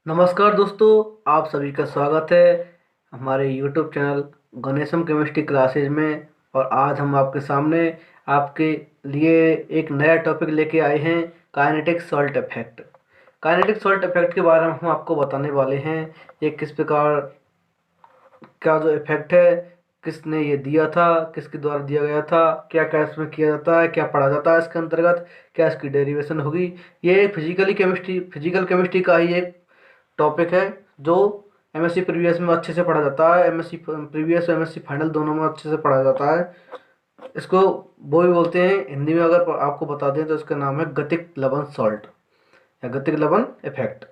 नमस्कार दोस्तों, आप सभी का स्वागत है हमारे YouTube channel Ganesham chemistry classes में। और आज हम आपके सामने आपके लिए एक नया टॉपिक लेके आए हैं, kinetic salt effect. Kinetic salt effect के बारे में हम आपको बताने वाले हैं। ये किस प्रकार का जो इफेक्ट है, किसने ये दिया था, किसके द्वारा दिया गया था, क्या क्या इसमें किया जाता है, क्या पढ़ा जाता है इसके अंतर्गत, क्या इसकी डेरिवेशन होगी। ये फिजिकल केमिस्ट्री का ही एक टॉपिक है जो एमएससी प्रीवियस में अच्छे से पढ़ा जाता है। एमएससी प्रीवियस और एमएससी फाइनल दोनों में अच्छे से पढ़ा जाता है। इसको वो भी बोलते हैं, हिंदी में अगर आपको बता दें तो इसका नाम है गतिक लवण सॉल्ट या गतिक लवण इफेक्ट।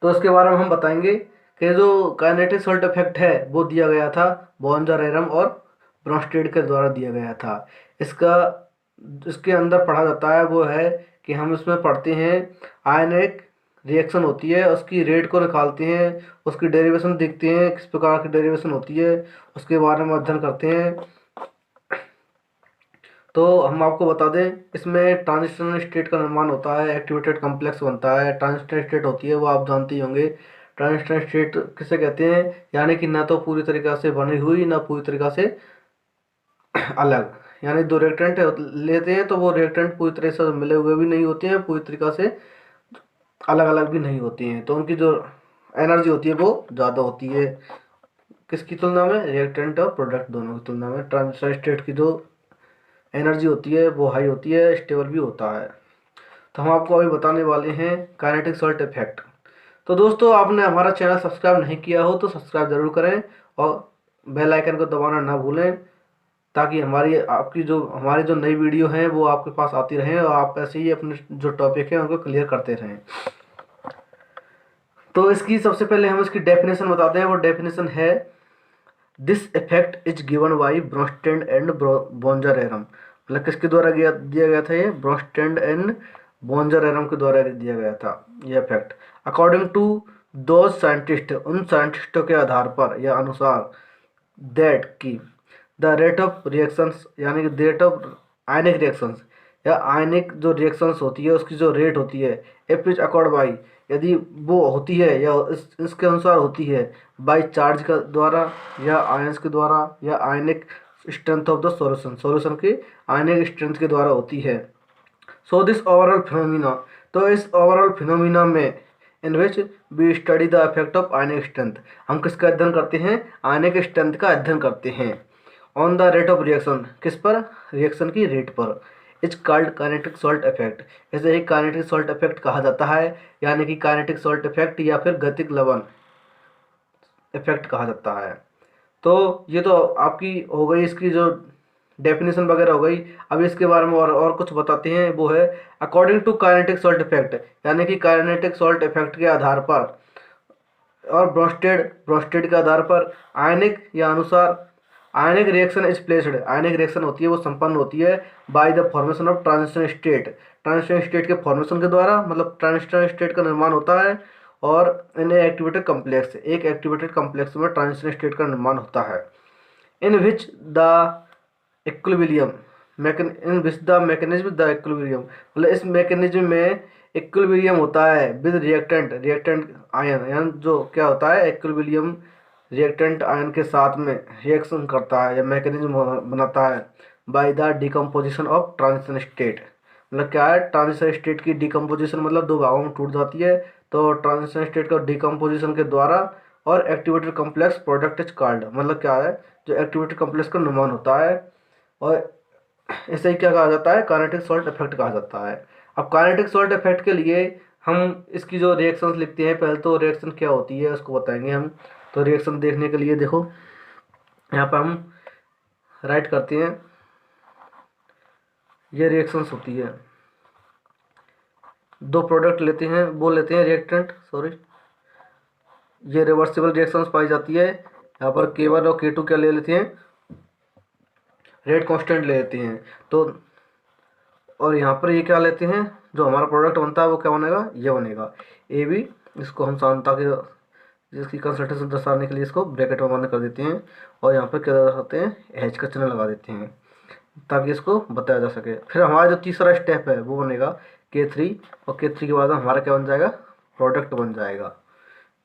तो इसके बारे में हम बताएंगे कि जो काइनेटिक सॉल्ट इफेक्ट है वो दिया गया था बॉन्जारेरम और ब्रोंस्टेड के द्वारा दिया गया था। इसका इसके अंदर पढ़ा जाता है वो है कि हम इसमें पढ़ते हैं आयनिक रिएक्शन होती है, उसकी रेट को निकालते हैं, उसकी डेरिवेशन देखते हैं किस प्रकार की डेरिवेशन होती है, उसके बारे में अध्ययन करते हैं। तो हम आपको बता दें, इसमें ट्रांजिशन स्टेट का निर्माण होता है, एक्टिवेटेड कॉम्प्लेक्स बनता है। ट्रांजिशन स्टेट होती है वो आप जानते ही होंगे। ट्रांजिशन स्टेट किसे कहते हैं, यानी कि ना तो पूरी तरीक़ा से बनी हुई ना पूरी तरीक़ा से अलग। यानी दो रिएक्टेंट लेते हैं तो वो रिएक्टेंट पूरी तरह से मिले हुए भी नहीं होते हैं, पूरी तरीक़ा से अलग अलग भी नहीं होती हैं। तो उनकी जो एनर्जी होती है वो ज़्यादा होती है किसकी तुलना में, रिएक्टेंट और प्रोडक्ट दोनों की तुलना में। ट्रांजिशन स्टेट की जो एनर्जी होती है वो हाई होती है, स्टेबल भी होता है। तो हम आपको अभी बताने वाले हैं काइनेटिक सॉल्ट इफेक्ट। तो दोस्तों, आपने हमारा चैनल सब्सक्राइब नहीं किया हो तो सब्सक्राइब जरूर करें और बेल आइकन को दबाना ना भूलें, ताकि हमारी जो नई वीडियो हैं वो आपके पास आती रहें और आप ऐसे ही अपने जो टॉपिक हैं उनको क्लियर करते रहें। तो इसकी सबसे पहले हम इसकी डेफिनेशन बताते हैं। वो डेफिनेशन है, this effect is given by Bronsted and Bjerrum. मतलब किसके द्वारा दिया गया था, ये ब्रोंस्टेड एंड बॉन्जारेरम के द्वारा दिया गया था ये इफेक्ट। अकॉर्डिंग टू दो साइंटिस्ट, उन साइंटिस्टों के आधार पर या अनुसार, दैट की द रेट ऑफ रिएक्शंस, यानी कि रेट ऑफ आयनिक रिएक्शंस या आयनिक जो रिएक्शंस होती है उसकी जो रेट होती है, इफ इज अकॉर्ड बाई, यदि वो होती है या इसके अनुसार होती है, बाई चार्ज का द्वारा या आयंस के द्वारा या आयनिक स्ट्रेंथ ऑफ द सॉल्यूशन की आयनिक स्ट्रेंथ के द्वारा होती है। सो दिस ओवरऑल फिनोमिना, तो इस ओवरऑल फिनोमिना में in which we study the effect of ionic strength, हम किसका अध्ययन करते हैं, आयनिक स्ट्रेंथ का अध्ययन करते हैं। On the rate of reaction, किस पर, रिएक्शन की रेट पर। Is called kinetic salt effect, इसे ही काइनेटिक सॉल्ट इफेक्ट कहा जाता है, यानी कि काइनेटिक सॉल्ट इफेक्ट या फिर गतिक लवण इफेक्ट कहा जाता है। तो ये तो आपकी हो गई इसकी जो डेफिनेशन वगैरह हो गई। अब इसके बारे में और कुछ बताते हैं, वो है according to kinetic salt effect, यानी कि काइनेटिक सॉल्ट इफेक्ट के आधार पर और ब्रोस्टेड के आधार पर आयनिक या अनुसार ionic reaction is placed, ionic reaction होती है वो संपन्न होती है by the formation of transition state, transition state के फॉर्मेशन के द्वारा, मतलब ट्रांजिशन स्टेट का निर्माण होता है। और इन एक्टिवेटेड कम्प्लेक्स, एक एक्टिवेटेड कम्प्लेक्स में ट्रांजिशन स्टेट का निर्माण होता है। In which the equilibrium in which the mechanism the equilibrium, मतलब इस मैकेनिज्म में इक्विलिब्रियम होता है विद रिएक्टेंट आयन, यानी जो क्या होता है, इक्विलिब्रियम रिएक्टेंट आयन के साथ में रिएक्शन करता है या मैकेनिज्म बनाता है by the decomposition of transition state. मतलब क्या है, ट्रांजिशन स्टेट की डिकम्पोजिशन, मतलब दो भागों में टूट जाती है, तो ट्रांजिशन स्टेट का डिकम्पोजिशन के द्वारा। और activated complex product is called, मतलब क्या है, जो एक्टिवेटेड कॉम्प्लेक्स का निर्माण होता है। और इसे क्या कहा जाता है, काइनेटिक सॉल्ट इफेक्ट कहा जाता है। अब काइनेटिक सॉल्ट इफेक्ट के लिए हम इसकी जो रिएक्शंस लिखते हैं, पहले तो रिएक्शन क्या होती है उसको बताएंगे हम। तो रिएक्शन देखने के लिए देखो, यहाँ पर हम राइट करते हैं, ये रिएक्शंस होती है, दो प्रोडक्ट लेते हैं, वो लेते हैं रिएक्टेंट, सॉरी, ये रिवर्सिबल रिएक्शंस पाई जाती है। यहाँ पर K1 और K2 क्या ले लेते हैं, रेट कांस्टेंट ले लेते हैं। तो और यहाँ पर ये क्या लेते हैं, जो हमारा प्रोडक्ट बनता है वो क्या बनेगा, ये बनेगा ए बी। इसको हम सामान्यता के जिसकी कंसंट्रेशन दर्शाने के लिए इसको ब्रैकेट में बंद कर देते हैं और यहाँ पर क्या दर्शाते हैं, एच का चिन्ह लगा देते हैं ताकि इसको बताया जा सके। फिर हमारा जो तीसरा स्टेप है वो बनेगा K3, और K3 के बाद हमारा क्या बन जाएगा, प्रोडक्ट बन जाएगा।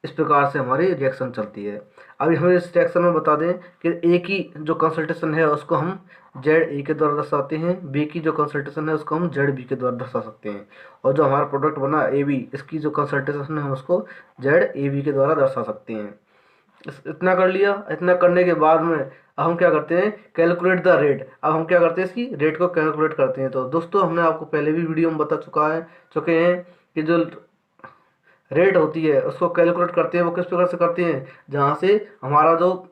इस प्रकार से हमारी रिएक्शन चलती है। अभी हमें इस रिएक्शन में बता दें कि ए की जो कंसंट्रेशन है उसको हम जेड ए के द्वारा दर्शाते हैं, बी की जो कंसंट्रेशन है उसको हम जेड बी के द्वारा दर्शा सकते हैं, और जो हमारा प्रोडक्ट बना ए बी, इसकी जो कंसंट्रेशन है उसको जेड ए बी के द्वारा दर्शा सकते हैं। इतना कर लिया। इतना करने के बाद में अब हम क्या करते हैं, कैलकुलेट द रेट। अब हम क्या करते हैं, इसकी रेट को कैलकुलेट करते हैं। तो दोस्तों हमने आपको पहले भी वीडियो में बता चुके हैं कि जो रेट होती है उसको कैलकुलेट करते हैं, वो किस प्रकार से करते हैं, जहाँ से हमारा जो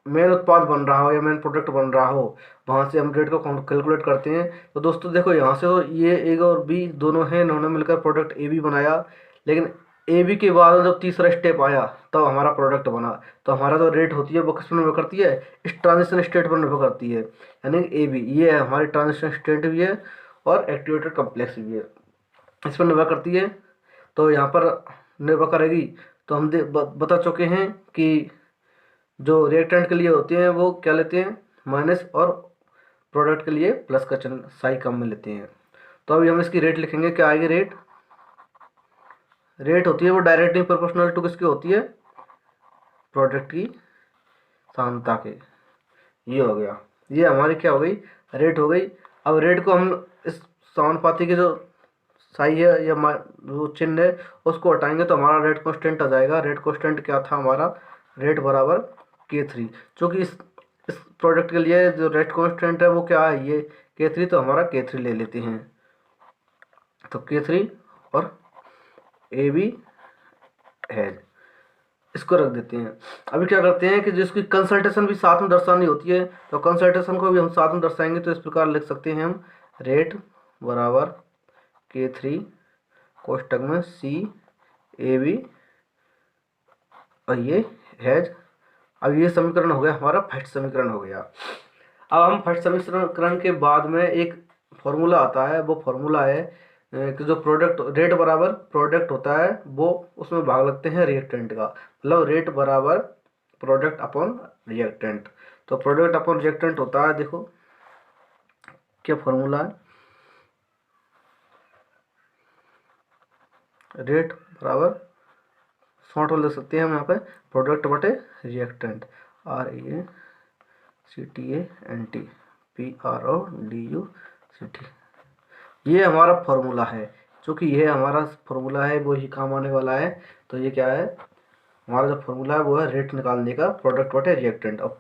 मेन उत्पाद बन रहा हो या मेन प्रोडक्ट बन रहा हो वहाँ से हम रेट को कैलकुलेट करते हैं। तो दोस्तों देखो यहाँ से तो ये ए और बी दोनों हैं, इन्होंने मिलकर प्रोडक्ट ए बी बनाया, लेकिन ए बी के बाद जब तीसरा स्टेप आया तब हमारा प्रोडक्ट बना। तो हमारा जो रेट होती है वो किस पर निर्भर करती है, इस ट्रांजिशन स्टेट पर निर्भर करती है। यानी ए बी ये है हमारी ट्रांजिशन स्टेट भी है और एक्टिवेटेड कॉम्प्लेक्स भी है, इस पर निर्भर करती है। तो यहाँ पर निर्भर करेगी। तो हम बता चुके हैं कि जो रिएक्टेंट के लिए होते हैं वो क्या लेते हैं, माइनस, और प्रोडक्ट के लिए प्लस का चिन्ह साई कम में लेते हैं। तो अभी हम इसकी रेट लिखेंगे, क्या आएगी रेट। रेट होती है वो डायरेक्टली प्रोपोर्शनल टू किसकी होती है, प्रोडक्ट की सांद्रता के। ये हो गया, ये हमारी क्या हो गई, रेट हो गई। अब रेट को हम इस समानुपाती के जो साई है या जो चिन्ह है उसको हटाएंगे तो हमारा रेट कांस्टेंट आ जाएगा। रेट कांस्टेंट क्या था हमारा, रेट बराबर K3। चूँकि इस प्रोडक्ट के लिए जो रेट कांस्टेंट है वो क्या है, ये K3, तो हमारा K3 ले लेते हैं। तो K3 और AB है, इसको रख देते हैं। अभी क्या करते हैं कि जिसकी कंसल्टेशन भी साथ में दर्शानी होती है तो कंसल्टेशन को भी हम साथ में दर्शाएंगे। तो इस प्रकार लिख सकते हैं हम, रेट बराबर K3 कोष्टक में CAB, और ये हैज। अब ये समीकरण हो गया हमारा फर्स्ट समीकरण हो गया। अब हम फर्स्ट समीकरण के बाद में एक फॉर्मूला आता है, वो फॉर्मूला है कि जो प्रोडक्ट रेट बराबर प्रोडक्ट होता है वो उसमें भाग लगते हैं रिएक्टेंट का, मतलब रेट बराबर प्रोडक्ट अपॉन रिएक्टेंट। तो प्रोडक्ट अपॉन रिएक्टेंट होता है, देखो क्या फॉर्मूला है, रेट बराबर शॉर्ट में लिख सकते हैं हम यहाँ पे प्रोडक्ट बटे रिएक्टेंट, RACTANT PRODUCT। ये हमारा फॉर्मूला है, चूँकि ये हमारा फॉर्मूला है वो ही काम आने वाला है। तो ये क्या है, हमारा जो फॉर्मूला है वो है रेट निकालने का प्रोडक्ट बटे रिएक्टेंट। अब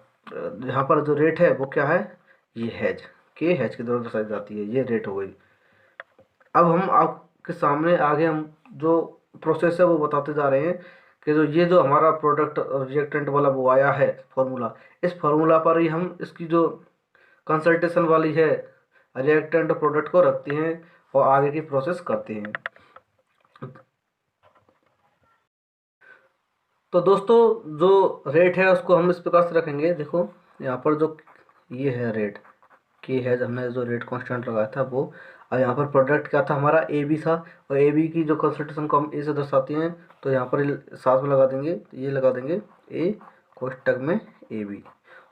यहाँ पर जो रेट है वो क्या है, ये हैज, के हैज के द्वारा दर्शाई जाती है, ये रेट हो गई। अब हम आपके सामने आगे हम जो प्रोसेस है वो बताते जा रहे हैं कि ये जो हमारा प्रोडक्ट रिएक्टेंट वाला वो आया है फॉर्मूला, इस फॉर्मूला पर ही हम इसकी जो कंसल्टेशन वाली है रिएक्टेंट प्रोडक्ट को रखते हैं और आगे की प्रोसेस करते हैं। तो दोस्तों जो रेट है उसको हम इस प्रकार से रखेंगे, देखो यहाँ पर जो ये है रेट के है, हमने जो रेट कांस्टेंट लगाया था वो, और यहाँ पर प्रोडक्ट क्या था हमारा ए बी था, और ए बी की जो कंसंट्रेशन को हम ए से दर्शाते हैं तो यहाँ पर साथ में लगा देंगे, ये लगा देंगे ए कोष्टक में ए बी।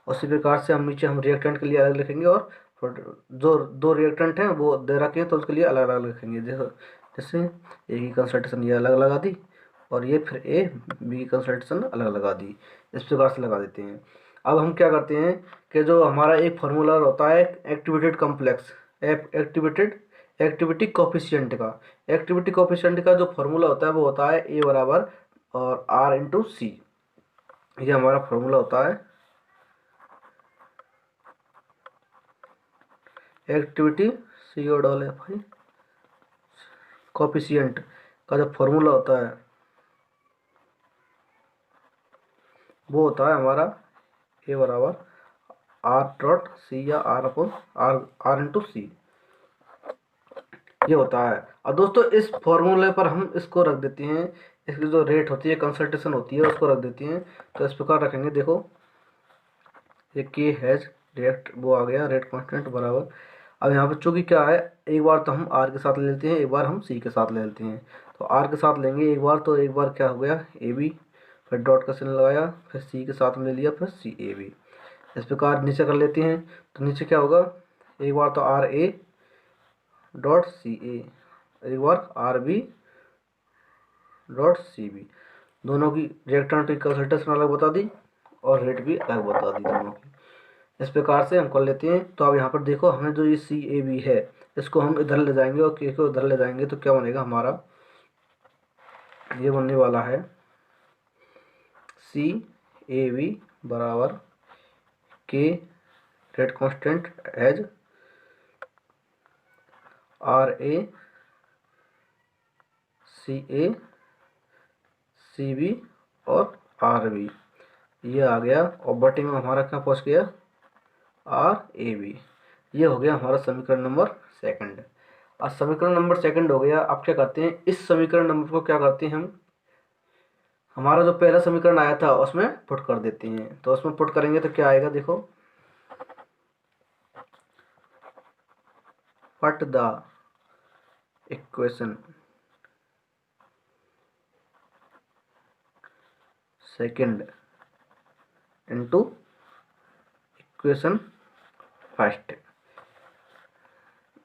उसी प्रकार से हम नीचे हम रिएक्टेंट के लिए अलग लिखेंगे, और जो दो रिएक्टेंट हैं वो दे रखे हैं तो उसके लिए अलग अलग लिखेंगे। जैसे ए की कंसंट्रेशन ये अलग लगा दी, और ये फिर ए बी की कंसंट्रेशन अलग लगा दी, इस प्रकार से लगा देते हैं। अब हम क्या करते हैं कि जो हमारा एक फार्मूला होता है एक्टिवेटेड कॉम्प्लेक्स एक्टिविटी कोफिशिएंट का जो फार्मूला होता है वो होता है ए बराबर और R इंटू सी। ये हमारा फार्मूला होता है एक्टिविटी CO कोफिशिएंट का जो फार्मूला होता है वो होता है हमारा ए बराबर R.C या R इंटू सी, ये होता है। और दोस्तों इस फॉर्मूले पर हम इसको रख देते हैं, इसकी जो रेट होती है कंसल्टेशन होती है उसको रख देते हैं। तो इस प्रकार रखेंगे, देखो ये के हैज रिएक्ट वो आ गया रेट कांस्टेंट बराबर। अब यहाँ पर चूँकि क्या है, एक बार तो हम आर के साथ ले लेते हैं, एक बार हम सी के साथ ले लेते हैं। तो आर के साथ लेंगे एक बार, तो एक बार क्या हो गया ए बी, फिर डॉट का चिन्ह लगाया, फिर सी के साथ में ले लिया, फिर सी ए बी। इस प्रकार नीचे कर लेते हैं। तो नीचे क्या होगा, एक बार तो R A dot C A, एक बार R B dot C B, दोनों की रिएक्टेंट की कंसंट्रेशन अलग बता दी और रेट भी अलग बता दी दोनों की। इस प्रकार से हम कर लेते हैं। तो अब यहाँ पर देखो, हमें जो ये सी ए बी है इसको हम इधर ले जाएंगे और के को इधर ले जाएंगे, तो क्या बनेगा हमारा, ये बनने वाला है सी ए बी बराबर के rate constant as R A C B और आर बी, ये आ गया और बटे में हमारा क्या पहुंच गया, आर ए बी। ये हो गया हमारा समीकरण नंबर सेकंड। अब समीकरण नंबर सेकंड हो गया। अब क्या करते हैं, इस समीकरण नंबर को क्या करते हैं हम, हमारा जो पहला समीकरण आया था उसमें पुट कर देते हैं। तो उसमें पुट करेंगे तो क्या आएगा, देखो, put the equation second into equation first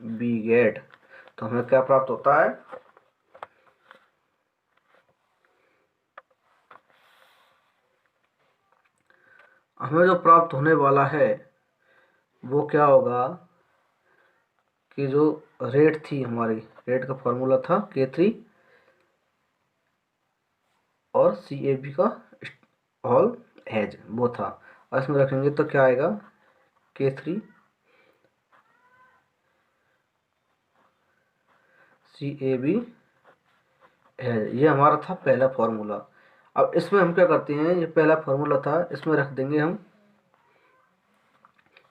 we get. तो हमें क्या प्राप्त होता है, हमें जो प्राप्त होने वाला है वो क्या होगा कि जो रेट थी हमारी, रेट का फॉर्मूला था K3 और CAB का होल हैज वो था, और इसमें रखेंगे तो क्या आएगा, K3 CAB है, ये हमारा था पहला फॉर्मूला। अब इसमें हम क्या करते हैं, ये पहला फॉर्मूला था, इसमें रख देंगे हम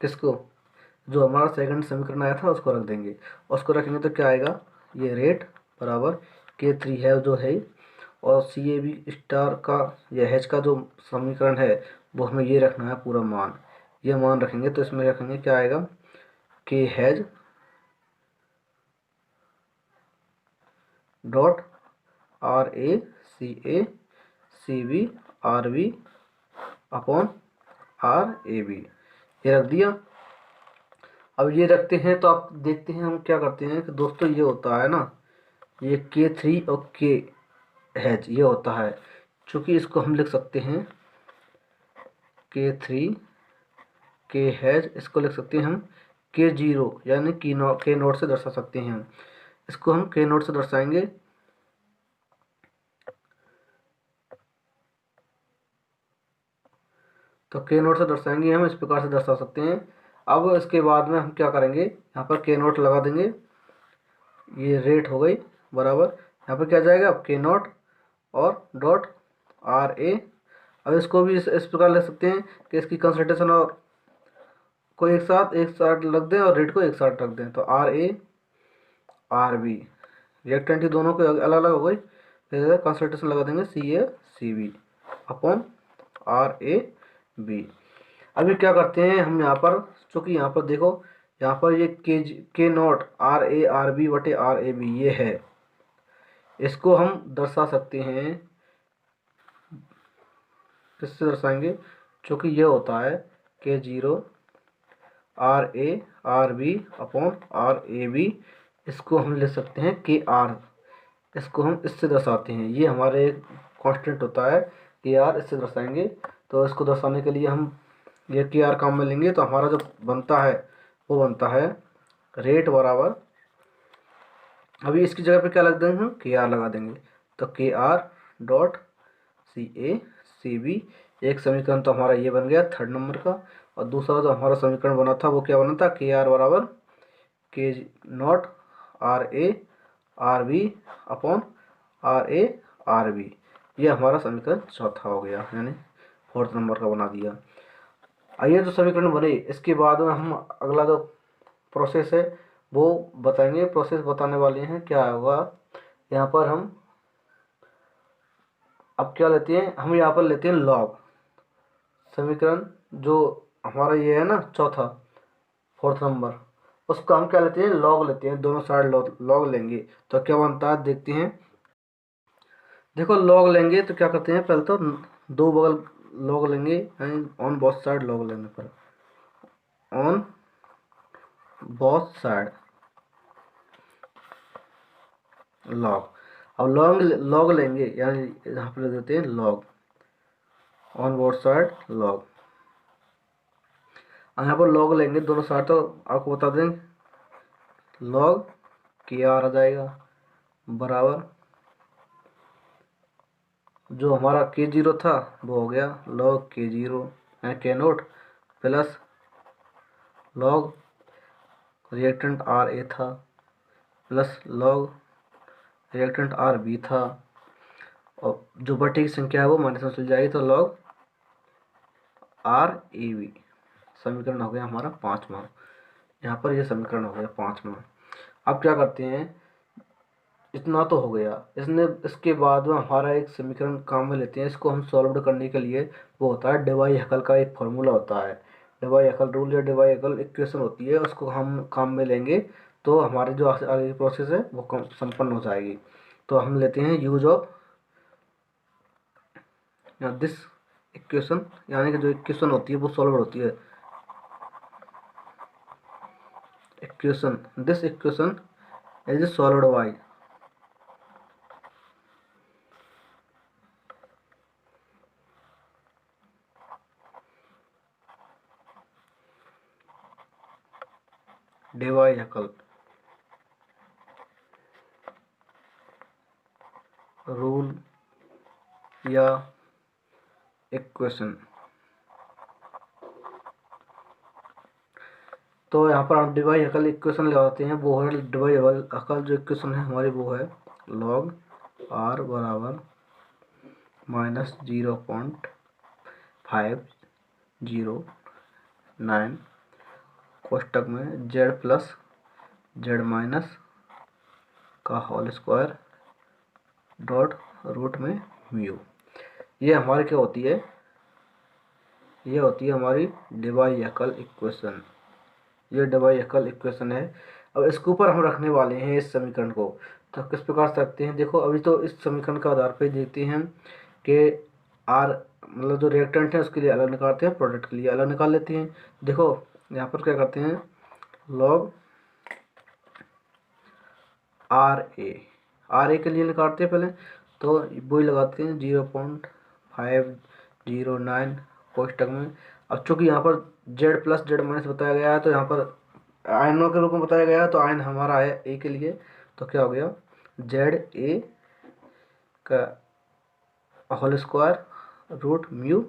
किसको, जो हमारा सेकंड समीकरण आया था उसको रख देंगे। उसको रखेंगे तो क्या आएगा, ये रेट बराबर K3 है जो है, और CAB स्टार का या हैच का जो समीकरण है वो हमें ये रखना है पूरा मान, ये मान रखेंगे। तो इसमें रखेंगे क्या आएगा, K has dot RACACB RB upon RAB, ये रख दिया। अब ये रखते हैं तो आप देखते हैं हम क्या करते हैं कि दोस्तों ये होता है ना, ये K3 और K हैज ये होता है, चूँकि इसको हम लिख सकते हैं K3 K हैज, इसको लिख सकते हैं हम K0 यानी K नोट से दर्शा सकते हैं हम, इसको हम K नोट से दर्शाएंगे। तो K नोट से दर्शाएंगे हम, इस प्रकार से दर्शा सकते हैं। अब इसके बाद में हम क्या करेंगे, यहाँ पर K नोट लगा देंगे, ये रेट हो गई बराबर, यहाँ पर क्या जाएगा अब K नोट और डॉट RA। अब इसको भी इस प्रकार लिख सकते हैं कि इसकी कंसंट्रेशन और को एक साथ रख दें और रेट को एक साथ रख दें, तो RA RB रिएक्टेंट ही दोनों को अलग अलग हो गई, फिर कंसंट्रेशन लगा देंगे CACB अपॉन RAB। अभी क्या करते हैं हम यहाँ पर, चूँकि यहाँ पर देखो, यहाँ पर ये के नॉट RA RB बटे RAB ये है, इसको हम दर्शा सकते हैं, किससे दर्शाएंगे, चूँकि ये होता है K0 RA RB upon RAB, इसको हम ले सकते हैं KR, इसको हम इससे दर्शाते हैं, ये हमारे एक कांस्टेंट होता है KR, इससे दर्शाएंगे। तो इसको दर्शाने के लिए हम ये KR काम में लेंगे, तो हमारा जो बनता है वो बनता है रेट बराबर, अभी इसकी जगह पे क्या लग देंगे हम, KR लगा देंगे, तो KR डॉट CACB। एक समीकरण तो हमारा ये बन गया थर्ड नंबर का, और दूसरा जो हमारा समीकरण बना था वो क्या बना था, KR बराबर K not RA RB upon RARB, ये हमारा समीकरण चौथा हो गया, यानी फोर्थ नंबर का बना दिया। आइए जो समीकरण बने इसके बाद में हम अगला जो प्रोसेस है वो बताएंगे। प्रोसेस बताने वाले हैं क्या होगा, यहाँ पर हम अब क्या लेते हैं, हम यहाँ पर लेते हैं लॉग समीकरण, जो हमारा ये है ना चौथा फोर्थ नंबर, उसका हम क्या लेते हैं, लॉग लेते हैं, दोनों साइड लॉग लेंगे। तो क्या बनता है देखते हैं, देखो लॉग लेंगे तो क्या करते हैं, पहले तो दो बगल लॉग लेंगे, ऑन बोथ साइड लॉग लेने पर, ऑन बोथ साइड लॉग। अब लॉग लेंगे, यानी यहाँ पर लिख देते हैं log, on both side log. अब यहाँ पर लॉग लेंगे दोनों साइड, तो आपको बता दें लॉग के आर आ जाएगा बराबर, जो हमारा के जीरो था वो हो गया लॉग के जीरो यानी K naught plus log reactant R A था plus log reactant R B था, और जो बटे की संख्या है वो माइनस में चल जाएगी, तो लॉग आर ए बी। समीकरण हो गया हमारा 5वां। यहाँ पर ये समीकरण हो गया 5वां। अब क्या करते हैं, इतना तो हो गया, इसके बाद में हमारा एक समीकरण काम में लेते हैं। इसको हम सॉल्व करने के लिए वो होता है डिवाई हैकल का एक फॉर्मूला होता है, डिवाई हैकल रूल या डिवाई हैकल इक्वेशन होती है, उसको हम काम में लेंगे तो हमारी जो आगे की प्रोसेस है वो संपन्न हो जाएगी। तो हम लेते हैं यूज ऑफ दिस इक्वेशन, यानी कि जो इक्वेशन होती है वो सॉल्व होती है। Equation, this equation is solved by Debye Hückel rule या इक्वेशन। तो यहाँ पर हम डिवाई हैकल इक्वेशन लगाते हैं, वो है डिवाई हैकल जो इक्वेशन है हमारी वो है लॉग आर बराबर -0.509 कोष्टक में जेड प्लस जेड माइनस का होल स्क्वायर डॉट रूट में म्यू। ये हमारी क्या होती है, ये होती है हमारी डिवाई हैकल इक्वेशन। ये डिवाई हैकल इक्वेशन है। अब इसके ऊपर हम रखने वाले हैं इस समीकरण को, तो किस प्रकार से रखते हैं, देखो अभी तो इस समीकरण के आधार पर देखते हैं कि आर मतलब जो रिएक्टेंट है उसके लिए अलग निकालते हैं, प्रोडक्ट के लिए अलग निकाल लेते हैं। देखो यहाँ पर क्या करते हैं, लॉग आर ए के लिए निकालते हैं पहले, तो वही लगाते हैं 0.509 कोष्टक में। अब चूंकि यहाँ पर जेड प्लस जेड माइनस बताया गया है, तो यहाँ पर आयनों के रूप में बताया गया है, तो आयन हमारा है ए के लिए, तो क्या हो गया जेड ए का होल स्क्वायर रूट म्यू।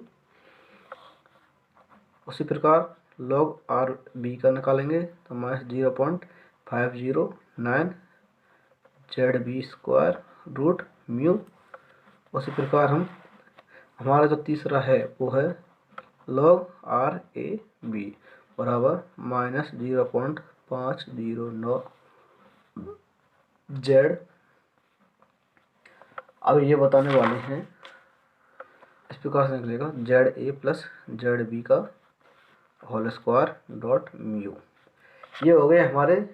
उसी प्रकार लॉग आर बी का निकालेंगे, तो -0.509 Z B square root mu. उसी प्रकार हमारा जो तीसरा है वो है लॉग आर ए बी बराबर -0.509 जेड। अब ये बताने वाले हैं इस प्रकार से निकलेगा Z A plus Z B का होल स्क्वायर डॉट म्यू। ये हो गए हमारे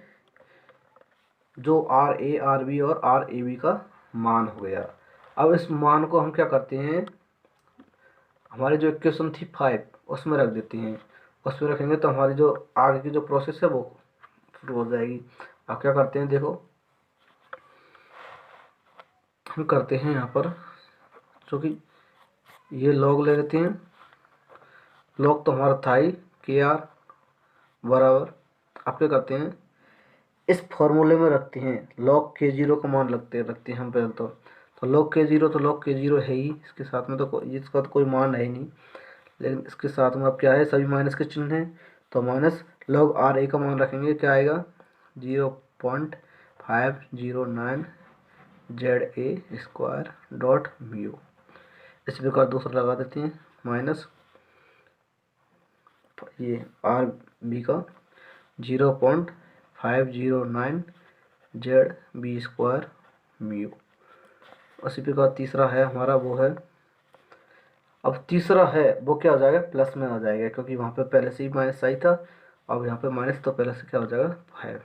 जो आर आर बी और आर ए बी का मान हो गया। अब इस मान को हम क्या करते हैं, हमारी जो इक्वेशन थी 5 उसमें रख देते हैं। उसमें रखेंगे तो हमारी जो आगे की जो प्रोसेस है वो शुरू हो जाएगी। अब क्या करते हैं, देखो हम करते हैं यहाँ पर, क्योंकि ये लॉग ले लेते हैं, लॉग तो हमारा था ही के आर बराबर, आप क्या करते हैं इस फॉर्मूले में रखते हैं लॉग के जीरो का मान रखते हैं हम पहले तो लॉग के जीरो, तो लॉग के जीरो है ही, इसके साथ में तो इसका तो कोई मान है ही नहीं, लेकिन इसके साथ में अब क्या है सभी माइनस के चिन्ह हैं, तो माइनस लॉग आर ए का मान रखेंगे, क्या आएगा 0.509 Z A square dot mu. इस प्रकार दूसरा लगा देते हैं माइनस ये आर बी का 0.509 जेड बी स्क्वायर म्यू। उसी प्रकार तीसरा है हमारा वो है, अब तीसरा है वो क्या हो जाएगा प्लस में आ जाएगा, क्योंकि वहाँ पे पहले से ही माइनस आई था, अब यहाँ पे माइनस तो पहले से क्या हो जाएगा है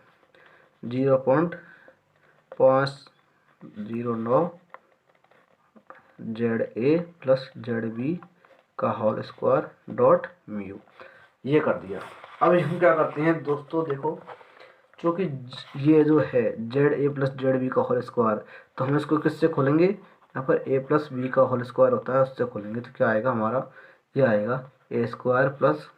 0.509 Z A plus Z B का होल स्क्वायर डॉट म्यू। ये कर दिया। अब हम क्या करते हैं दोस्तों, देखो क्योंकि ये जो है Z A plus Z B का होल स्क्वायर, तो हम इसको किससे खोलेंगे, यहाँ पर ए प्लस बी का होल स्क्वायर होता है उससे खोलेंगे, तो क्या आएगा हमारा, ये आएगा A square plus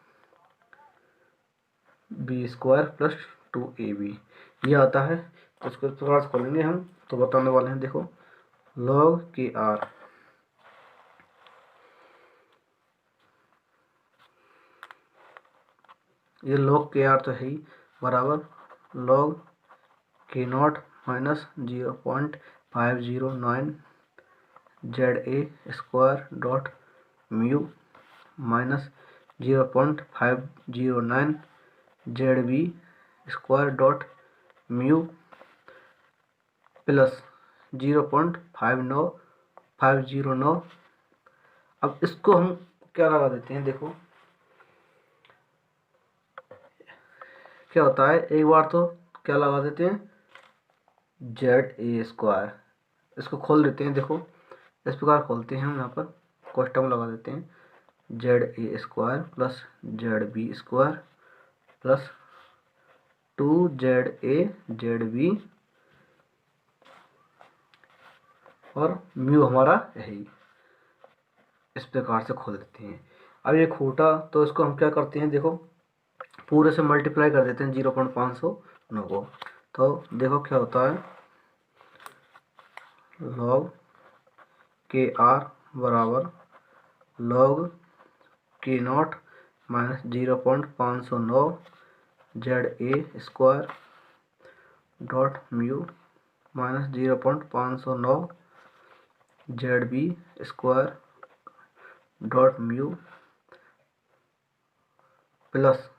B square प्लस 2ab, ये आता है। तो इसको थोड़ा सा खोलेंगे हम, तो बताने वाले हैं, देखो log के आर, ये log के आर तो है ही, बराबर log K naught minus 0.509 Z A square dot mu minus 0.509 Z B square dot mu plus 0.509। अब इसको हम क्या लगा देते हैं, देखो क्या होता है, एक बार तो क्या लगा देते हैं, जेड ए स्क्वायर, इसको खोल देते हैं, देखो इस प्रकार खोलते हैं हम, यहाँ पर कोष्टक लगा देते हैं, Z A square plus Z B square plus 2 ZA ZB और म्यू हमारा यही, इस प्रकार से खोल देते हैं। अब ये खोटा, तो इसको हम क्या करते हैं, देखो पूरे से मल्टीप्लाई कर देते हैं 0.509 को, तो देखो क्या होता है, log के आर बराबर log K naught minus 0.509 Z A square dot mu minus 0.509 Z B square dot mu plus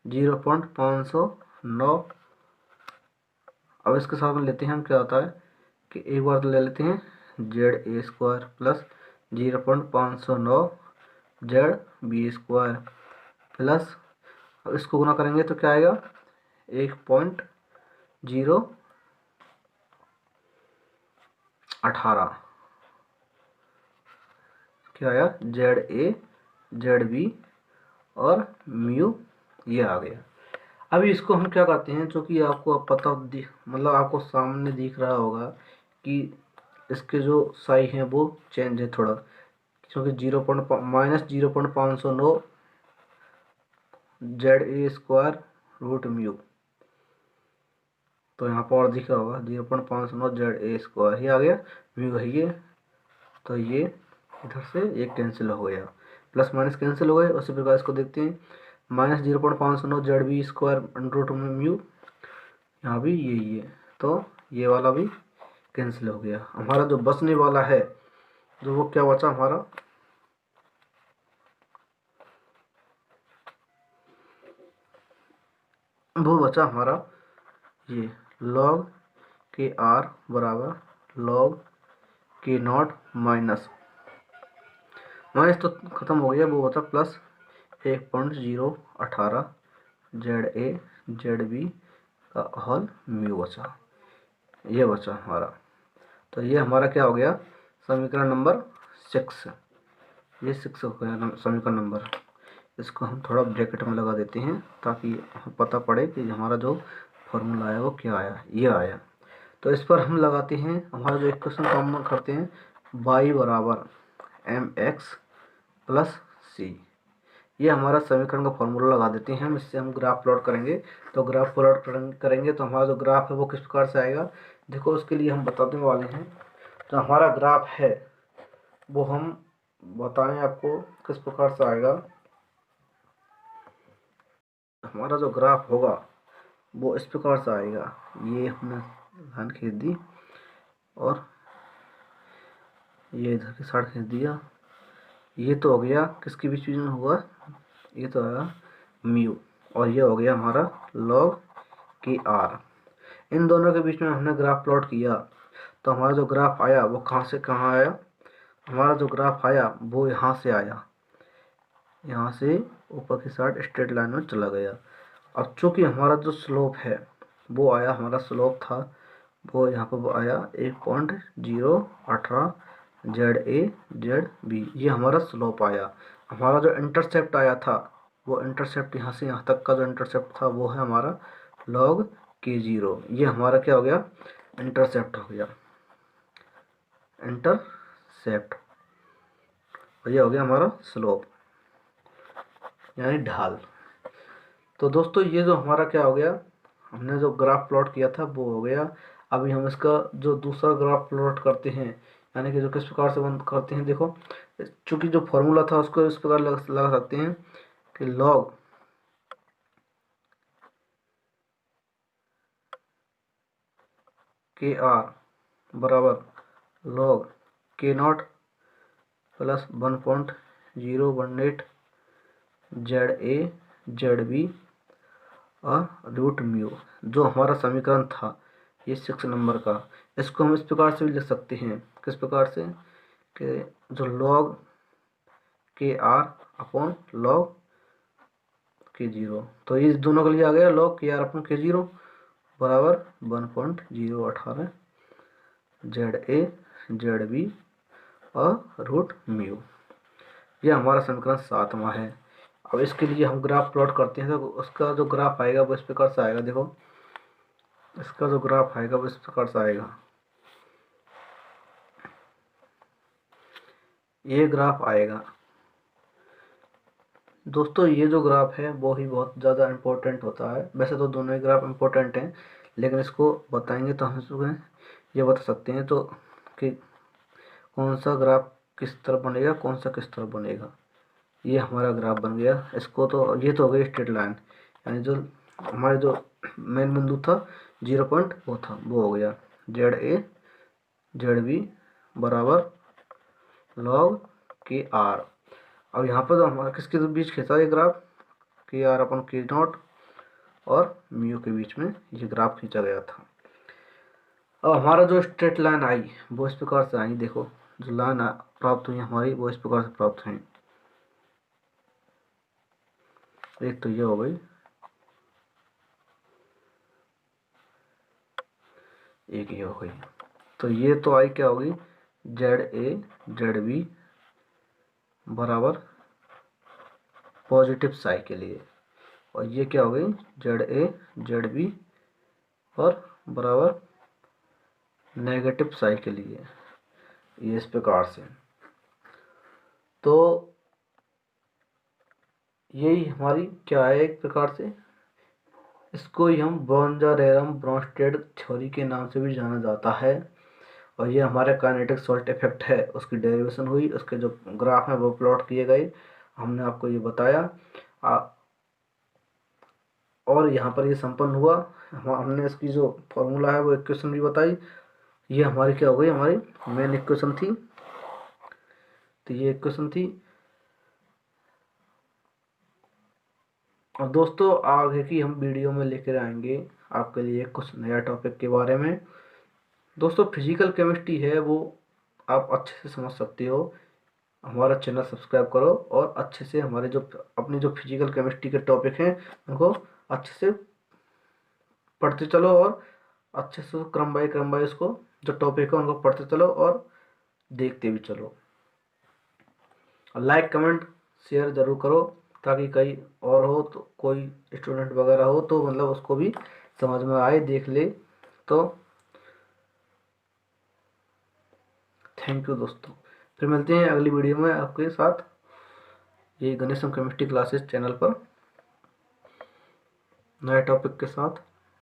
0.509। अब इसके साथ में लेते हैं हम, क्या होता है कि एक बार तो ले लेते हैं Z A square plus 0.509 Z B square plus, अब इसको गुना करेंगे तो क्या आएगा 1.018, क्या आया जेड ए जेड बी और म्यू, ये आ गया। अभी इसको हम क्या करते हैं, जो कि आपको अब पता मतलब आपको सामने दिख रहा होगा कि इसके जो साई हैं वो चेंज है थोड़ा, क्योंकि -0.509 Z A square root mu, तो यहाँ पर और दिख रहा होगा 0.509 जेड ए स्क्वायर, ही आ गया, म्यू है ये, तो ये इधर से ये कैंसिल हो गया, प्लस माइनस कैंसिल हो गए। उसी प्रकार इसको देखते हैं, -0.509 Z B square root mu, यहाँ भी यही है, तो ये वाला भी कैंसिल हो गया। हमारा जो बचने वाला है, जो वो क्या बचा हमारा, वो बचा हमारा ये log के आर बराबर log के नॉट माइनस तो ख़त्म हो गया, वो बचा plus 1.018 Z A Z B का होल म्यू बचा, ये बचा हमारा। तो ये हमारा क्या हो गया, समीकरण नंबर 6, ये 6 हो गया समीकरण नंबर। इसको हम थोड़ा ब्रैकेट में लगा देते हैं ताकि पता पड़े कि हमारा जो फॉर्मूला आया वो क्या आया, ये आया। तो इस पर हम लगाते हैं, हमारा जो इक्वेशन कॉमन करते हैं, y बराबर mx प्लस सी, ये हमारा समीकरण का फॉर्मूला लगा देते हैं हम। इससे हम ग्राफ प्लॉट करेंगे, तो ग्राफ प्लॉट करेंगे तो हमारा जो ग्राफ है वो किस प्रकार से आएगा, देखो उसके लिए हम बताने वाले हैं। तो हमारा ग्राफ है वो हम बताएं आपको किस प्रकार से आएगा। हमारा जो ग्राफ होगा वो इस प्रकार से आएगा, ये हमने लाइन खींच दी और ये इधर की साइड खींच दिया, ये तो हो गया किसके बीच में हुआ, ये तो आया म्यू, और ये हो गया हमारा log के आर। इन दोनों के बीच में हमने ग्राफ प्लॉट किया, तो हमारा जो ग्राफ आया वो कहाँ से कहाँ आया, हमारा जो ग्राफ आया वो यहाँ से आया, यहाँ से ऊपर की साइड स्ट्रेट लाइन में चला गया। अब चूँकि हमारा जो स्लोप है वो आया, हमारा स्लोप था वो यहाँ पर आया 1.018 जेड ए जेड बी, ये हमारा स्लोप आया। हमारा जो इंटरसेप्ट आया था वो इंटरसेप्ट यहाँ से यहाँ तक का जो इंटरसेप्ट था वो है हमारा log K0, ये हमारा क्या हो गया, इंटरसेप्ट हो गया, इंटरसेप्ट, और ये हो गया हमारा स्लोप यानी ढाल। तो दोस्तों ये जो हमारा क्या हो गया, हमने जो ग्राफ प्लॉट किया था वो हो गया। अभी हम इसका जो दूसरा ग्राफ प्लॉट करते हैं, यानी कि जो किस प्रकार से बंद करते हैं, देखो चूंकि जो फॉर्मूला था उसको इस प्रकार लगा सकते हैं कि log KR बराबर log K0 plus 1.018 ZA ZB और रूट म्यू, जो हमारा समीकरण था ये 6 नंबर का। इसको हम इस प्रकार से भी लिख सकते हैं, किस प्रकार से, कि जो log KR upon log K0, तो ये दोनों के लिए आ गया log KR अपॉन K0 बराबर 1.018 ZA ZB और रूट म्यू। ये हमारा समीकरण 7वां है। अब इसके लिए हम ग्राफ प्लॉट करते हैं, तो उसका जो ग्राफ आएगा वो इस प्रकार से आएगा। देखो इसका जो ग्राफ आएगा वो इस प्रकार से आएगा, ये ग्राफ आएगा। दोस्तों ये जो ग्राफ है वो ही बहुत ज़्यादा इम्पोर्टेंट होता है। वैसे तो दोनों ही ग्राफ इम्पोर्टेंट हैं, लेकिन इसको बताएंगे तो हम इसको ये बता सकते हैं तो कि कौन सा ग्राफ किस तरफ बनेगा, कौन सा किस तरफ बनेगा। ये हमारा ग्राफ बन गया। इसको तो ये तो हो गई स्ट्रेट लाइन, यानी जो हमारे जो मेन बिंदु था 0 पॉइंट वो था, वो हो गया ZA ZB बराबर log KR। अब यहाँ पर जो हमारा किसके बीच खींचा ये ग्राफ, KR अपन K0 और म्यू के बीच में ये ग्राफ खींचा गया था। अब हमारा जो स्ट्रेट लाइन आई वो इस प्रकार से आई। देखो जो लाइन प्राप्त हुई हमारी वो इस प्रकार से प्राप्त हुई। एक तो ये हो गई, एक ये हो गई। तो ये तो आई क्या होगी, ZA ZB बराबर पॉजिटिव साई के लिए, और ये क्या हो गई ZA ZB और बराबर नेगेटिव साई के लिए, ये इस प्रकार से। तो यही हमारी क्या है, एक प्रकार से इसको ही हम ब्रोंजा-रेरम-ब्रोंस्टेड थ्योरी के नाम से भी जाना जाता है। और ये हमारे काइनेटिक सॉल्ट इफेक्ट है, उसकी डेरिवेशन हुई, उसके जो ग्राफ हैं वो प्लॉट किए गए, हमने आपको ये बताया। और यहाँ पर ये संपन्न हुआ। हमने इसकी जो फॉर्मूला है वो इक्वेशन भी बताई। ये हमारी क्या हो गई, हमारी मेन इक्वेशन थी। तो ये इक्वेशन थी। और दोस्तों आगे की हम वीडियो में लेकर आएंगे आपके लिए कुछ नया टॉपिक के बारे में। दोस्तों फिजिकल केमिस्ट्री है वो आप अच्छे से समझ सकते हो। हमारा चैनल सब्सक्राइब करो और अच्छे से हमारे जो अपनी जो फिजिकल केमिस्ट्री के टॉपिक हैं उनको अच्छे से पढ़ते चलो, और अच्छे से क्रम बाय उसको जो टॉपिक है उनको पढ़ते चलो और देखते भी चलो। लाइक कमेंट शेयर ज़रूर करो, ताकि कहीं और हो तो कोई स्टूडेंट वगैरह हो तो मतलब उसको भी समझ में आए, देख ले। तो थैंक यू दोस्तों, फिर मिलते हैं अगली वीडियो में आपके साथ, ये गणेशम केमिस्ट्री क्लासेस चैनल पर नए टॉपिक के साथ।